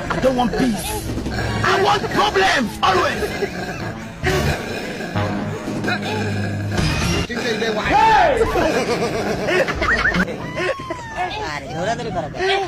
I don't want peace. I want problems always. আরে দৌড়াদৌড়ি করো কেন?